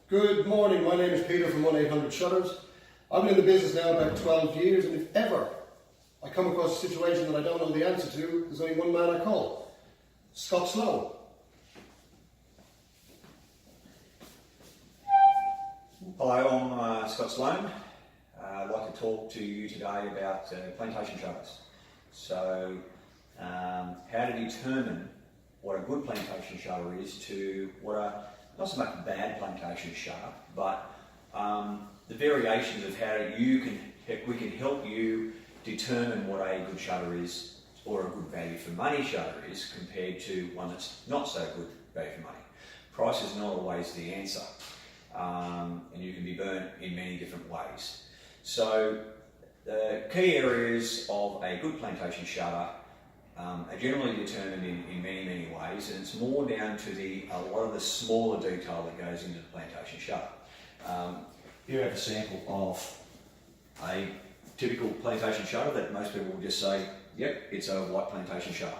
Good morning, my name is Peter from 1-800-Shutters. I've been in the business now about 12 years, and if ever I come across a situation that I don't know the answer to, there's only one man I call, Scott Sloan. Hello, I'm Scott Sloan. I'd like to talk to you today about plantation shutters. So, how to determine what a good plantation shutter is to what a, not so much a bad plantation shutter, but the variations of how we can help you determine what a good shutter is, or a good value for money shutter is, compared to one that's not so good value for money. Price is not always the answer, and you can be burnt in many different ways. So the key areas of a good plantation shutter are generally determined in many ways, and it's more down to a lot of the smaller detail that goes into the plantation shutter. Here I have a sample of a typical plantation shutter that most people will just say, yep, it's a white plantation shutter.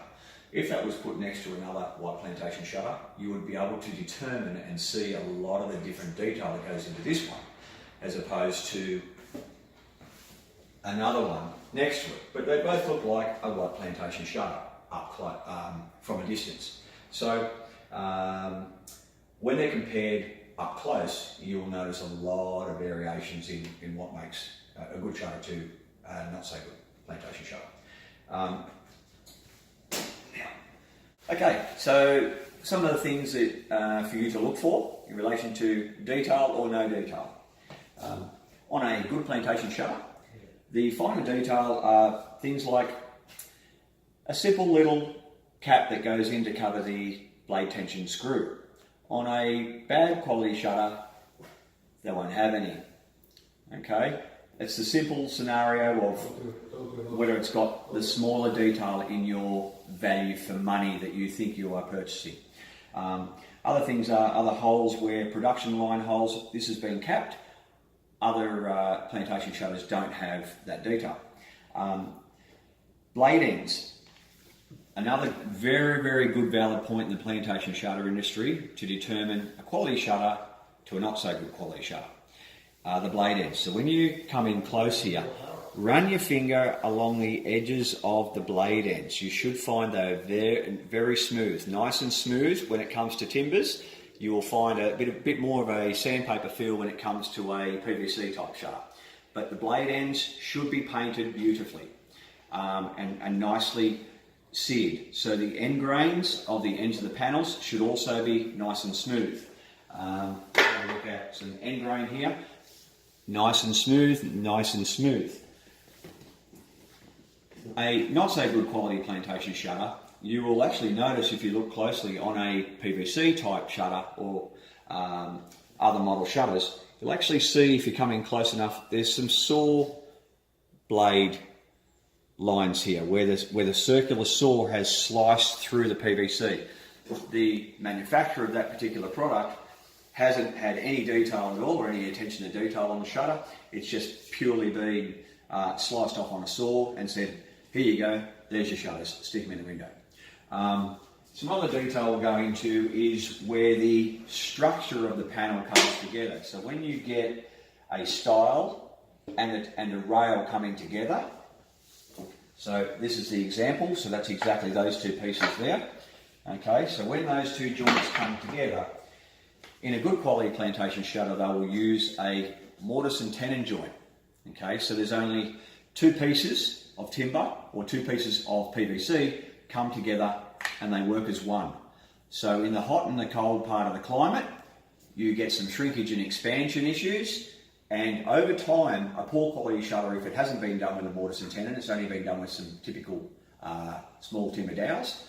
If that was put next to another white plantation shutter, you would be able to determine and see a lot of the different detail that goes into this one, as opposed to another one next to it. But they both look like a white plantation shutter up close, from a distance. So when they're compared up close, you'll notice a lot of variations in what makes a good shutter to not so good plantation shutter. Okay, so some of the things that for you to look for in relation to detail or no detail. On a good plantation shutter, the finer detail are things like a simple little cap that goes in to cover the blade tension screw. On a bad quality shutter, they won't have any. Okay, it's the simple scenario of whether it's got the smaller detail in your value for money that you think you are purchasing. Other things are other holes where production line holes, this has been capped. Other plantation shutters don't have that detail. Blade ends. Another very good valid point in the plantation shutter industry to determine a quality shutter to a not so good quality shutter. The blade ends. So when you come in close here, run your finger along the edges of the blade ends. You should find they're very smooth, nice and smooth when it comes to timbers. You will find a bit more of a sandpaper feel when it comes to a PVC type shutter. But the blade ends should be painted beautifully and nicely seared. So the end grains of the ends of the panels should also be nice and smooth. Have a look at some end grain here. Nice and smooth, nice and smooth. A not so good quality plantation shutter, you will actually notice if you look closely on a PVC type shutter or other model shutters, you'll actually see if you come in close enough, there's some saw blade lines here where the circular saw has sliced through the PVC. The manufacturer of that particular product hasn't had any detail at all or any attention to detail on the shutter. It's just purely been sliced off on a saw and said, here you go, there's your shutters, stick them in the window. Some other detail we'll go into is where the structure of the panel comes together. So when you get a stile and a rail coming together, so this is the example, so that's exactly those two pieces there. Okay, so when those two joints come together, in a good quality plantation shutter, they will use a mortise and tenon joint. Okay, so there's only two pieces of timber or two pieces of PVC come together and they work as one. So in the hot and the cold part of the climate, you get some shrinkage and expansion issues, and over time, a poor quality shutter, if it hasn't been done with a mortise and tenon, it's only been done with some typical small timber dowels,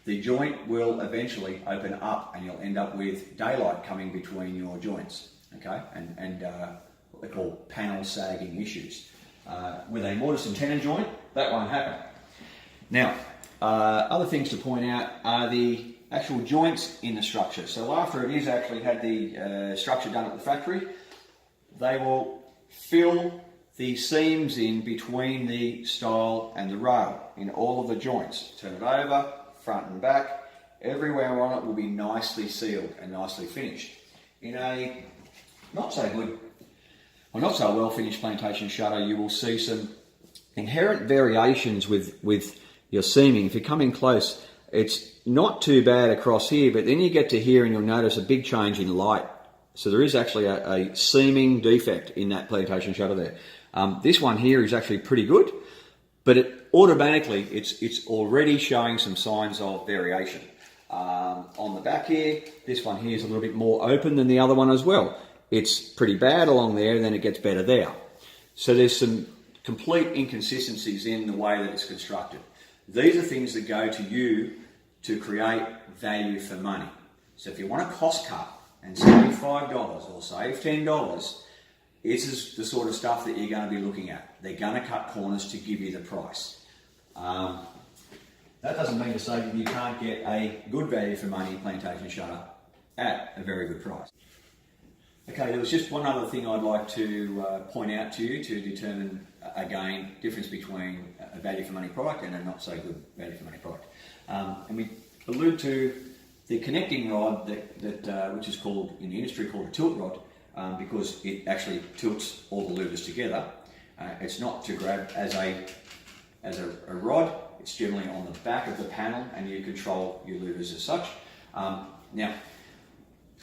the joint will eventually open up and you'll end up with daylight coming between your joints, okay, and what they call panel sagging issues. With a mortise and tenon joint, that won't happen. Now, other things to point out are the actual joints in the structure. So after it is actually had the structure done at the factory, they will fill the seams in between the stile and the rail in all of the joints. Turn it over, front and back, everywhere on it will be nicely sealed and nicely finished. In a not so good, or not so well finished plantation shutter, you will see some inherent variations with your seaming. If you come in close, it's not too bad across here, but then you get to here and you'll notice a big change in light. So there is actually a seaming defect in that plantation shutter there. This one here is actually pretty good, but automatically it's already showing some signs of variation. On the back here, this one here is a little bit more open than the other one as well. It's pretty bad along there, and then it gets better there. So there's some complete inconsistencies in the way that it's constructed. These are things that go to you to create value for money. So if you want a cost cut and save $5 or save $10, this is the sort of stuff that you're going to be looking at. They're going to cut corners to give you the price. That doesn't mean to say that you can't get a good value for money plantation shutter at a very good price. Okay, there was just one other thing I'd like to point out to you to determine, again, difference between a value for money product and a not so good value for money product. And we allude to the connecting rod that which is called in the industry called a tilt rod, because it actually tilts all the louvers together. It's not to grab as a rod. It's generally on the back of the panel, and you control your louvers as such. Now,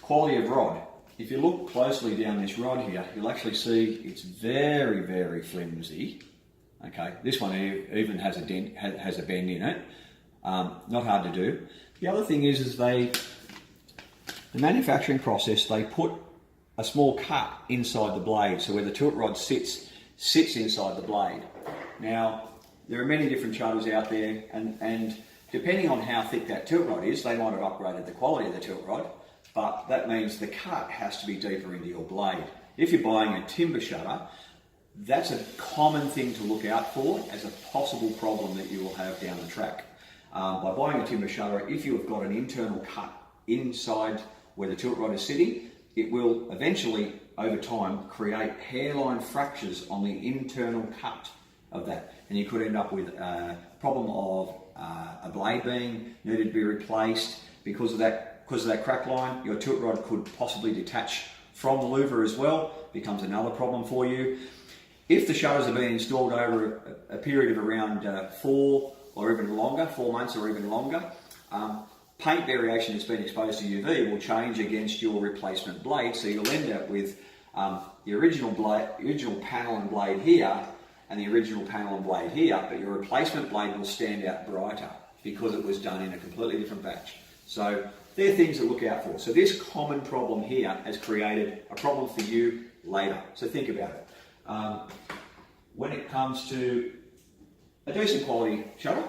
quality of rod. If you look closely down this rod here, you'll actually see it's very, very flimsy. Okay, this one even has a dent, has a bend in it. Not hard to do. The other thing is the manufacturing process, they put a small cut inside the blade, so where the tilt rod sits inside the blade. Now, there are many different shutters out there, and depending on how thick that tilt rod is, they might have upgraded the quality of the tilt rod, but that means the cut has to be deeper into your blade. If you're buying a timber shutter, that's a common thing to look out for as a possible problem that you will have down the track. By buying a timber shutter, if you have got an internal cut inside where the tilt rod is sitting, it will eventually, over time, create hairline fractures on the internal cut of that. And you could end up with a problem of a blade being needed to be replaced because of that crack line. Your tilt rod could possibly detach from the louver as well, becomes another problem for you. If the shutters have been installed over a period of around 4 or even longer, 4 months or even longer, paint variation that's been exposed to UV will change against your replacement blade, so you'll end up with the original panel and blade here and the original panel and blade here, but your replacement blade will stand out brighter because it was done in a completely different batch. So they're things to look out for. So this common problem here has created a problem for you later. So think about it. When it comes to a decent quality shutter,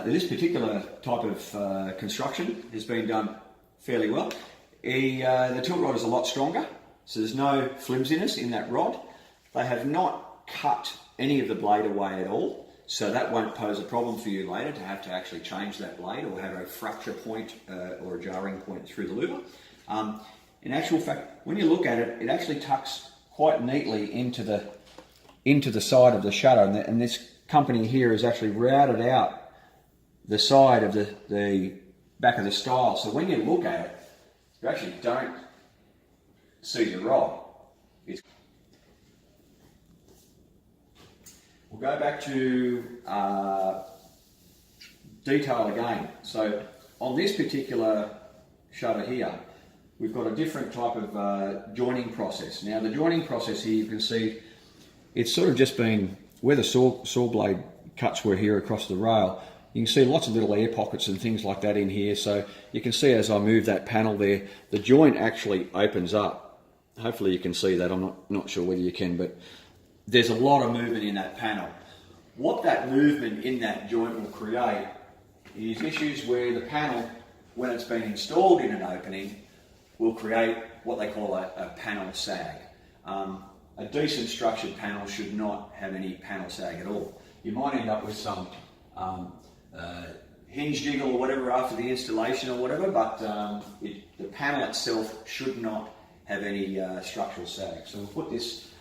this particular type of construction has been done fairly well. The tilt rod is a lot stronger, so there's no flimsiness in that rod. They have not cut any of the blade away at all, so that won't pose a problem for you later to have to actually change that blade or have a fracture point or a jarring point through the louver. In actual fact, when you look at it, it actually tucks quite neatly into the side of the shutter, and this company here has actually routed out the side of the back of the stile. So when you look at it, you actually don't see the rod. We'll go back to detail again. So on this particular shutter here, we've got a different type of joining process. Now the joining process here, you can see it's sort of just been where the saw blade cuts were here across the rail. You can see lots of little air pockets and things like that in here. So you can see as I move that panel there, the joint actually opens up. Hopefully you can see that. I'm not sure whether you can, but there's a lot of movement in that panel. What that movement in that joint will create is issues where the panel, when it's been installed in an opening, will create what they call a panel sag. A decent structured panel should not have any panel sag at all. You might end up with some hinge jiggle or whatever after the installation or whatever, but the panel itself should not have any structural sag. So we'll put this,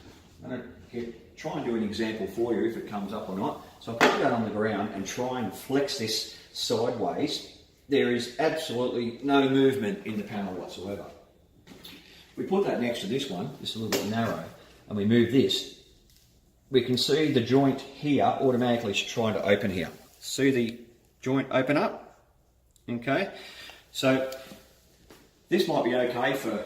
I'm going to try and do an example for you if it comes up or not. So I'll put that on the ground and try and flex this sideways. There is absolutely no movement in the panel whatsoever. We put that next to this one, just a little bit narrow, and we move this. We can see the joint here automatically trying to open here. See the joint open up? Okay, so this might be okay for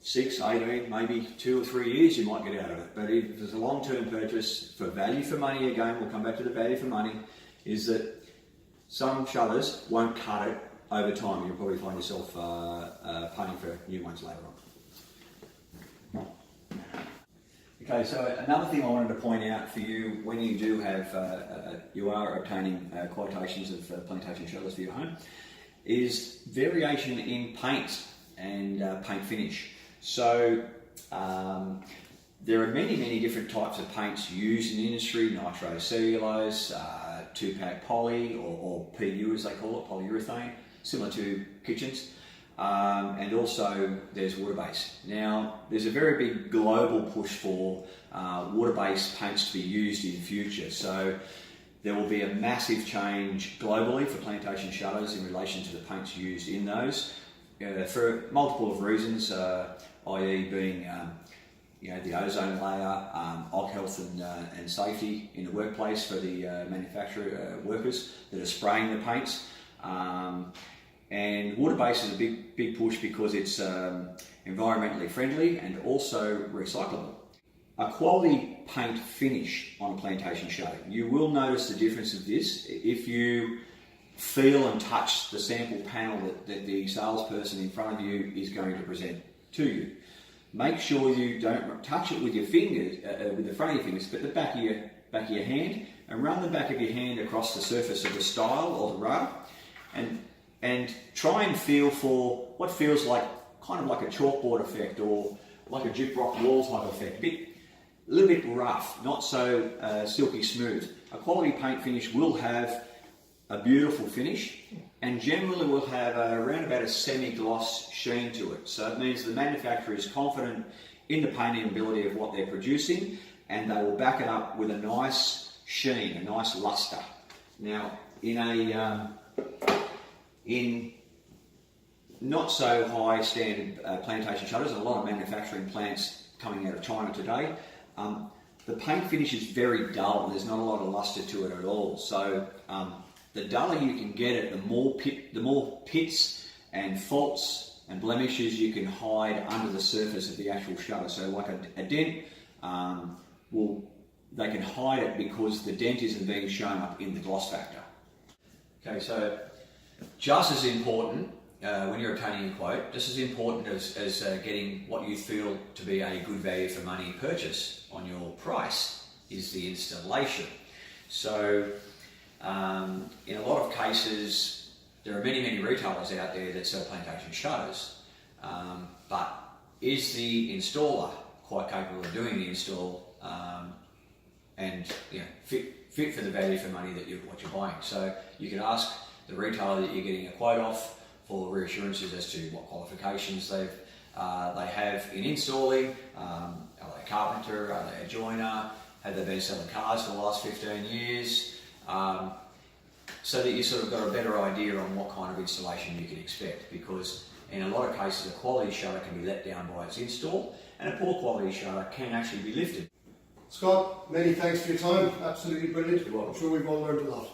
6, 18, maybe 2 or 3 years you might get out of it. But if there's a long-term purchase for value for money, again, we'll come back to the value for money, is that some shutters won't cut it over time. You'll probably find yourself paying for new ones later on. Okay, so another thing I wanted to point out for you when you do have, you are obtaining quotations of Plantation Shutters for your home, is variation in paint and paint finish. So there are many different types of paints used in the industry: nitrocellulose, 2-pack poly, or PU as they call it, polyurethane, similar to kitchens. And also there's water-based. Now there's a very big global push for water-based paints to be used in future. So there will be a massive change globally for Plantation Shutters in relation to the paints used in those, for multiple of reasons, i.e. being the ozone layer, occ health and safety in the workplace for the manufacturer workers that are spraying the paints. And water-based is a big push because it's environmentally friendly and also recyclable. A quality paint finish on a Plantation shutter. You will notice the difference of this if you feel and touch the sample panel that the salesperson in front of you is going to present to you. Make sure you don't touch it with your fingers, with the front of your fingers, but the back of your hand, and run the back of your hand across the surface of the style or the rub, and try and feel for what feels like kind of like a chalkboard effect or like a gyprock wall type effect. A little bit rough, not so silky smooth. A quality paint finish will have a beautiful finish and generally will have around about a semi-gloss sheen to it. So it means the manufacturer is confident in the painting ability of what they're producing, and they will back it up with a nice sheen, a nice luster. Now, in not so high standard Plantation shutters, a lot of manufacturing plants coming out of China today, the paint finish is very dull. There's not a lot of luster to it at all. So the duller you can get it, the more pits and faults and blemishes you can hide under the surface of the actual shutter. So like a dent, they can hide it because the dent isn't being shown up in the gloss factor. Okay, so just as important when you're obtaining a quote, just as important as getting what you feel to be a good value for money purchase on your price is the installation. So in a lot of cases, there are many retailers out there that sell Plantation shutters, but is the installer quite capable of doing the install and fit for the value for money that what you're buying? So you can ask the retailer that you're getting a quote off for reassurances as to what qualifications they have in installing. Are they a carpenter? Are they a joiner? Have they been selling cars for the last 15 years? So that you sort of got a better idea on what kind of installation you can expect, because in a lot of cases a quality shutter can be let down by its install, and a poor quality shutter can actually be lifted. Scott, many thanks for your time. Absolutely brilliant. You're welcome. I'm sure we've all learned a lot.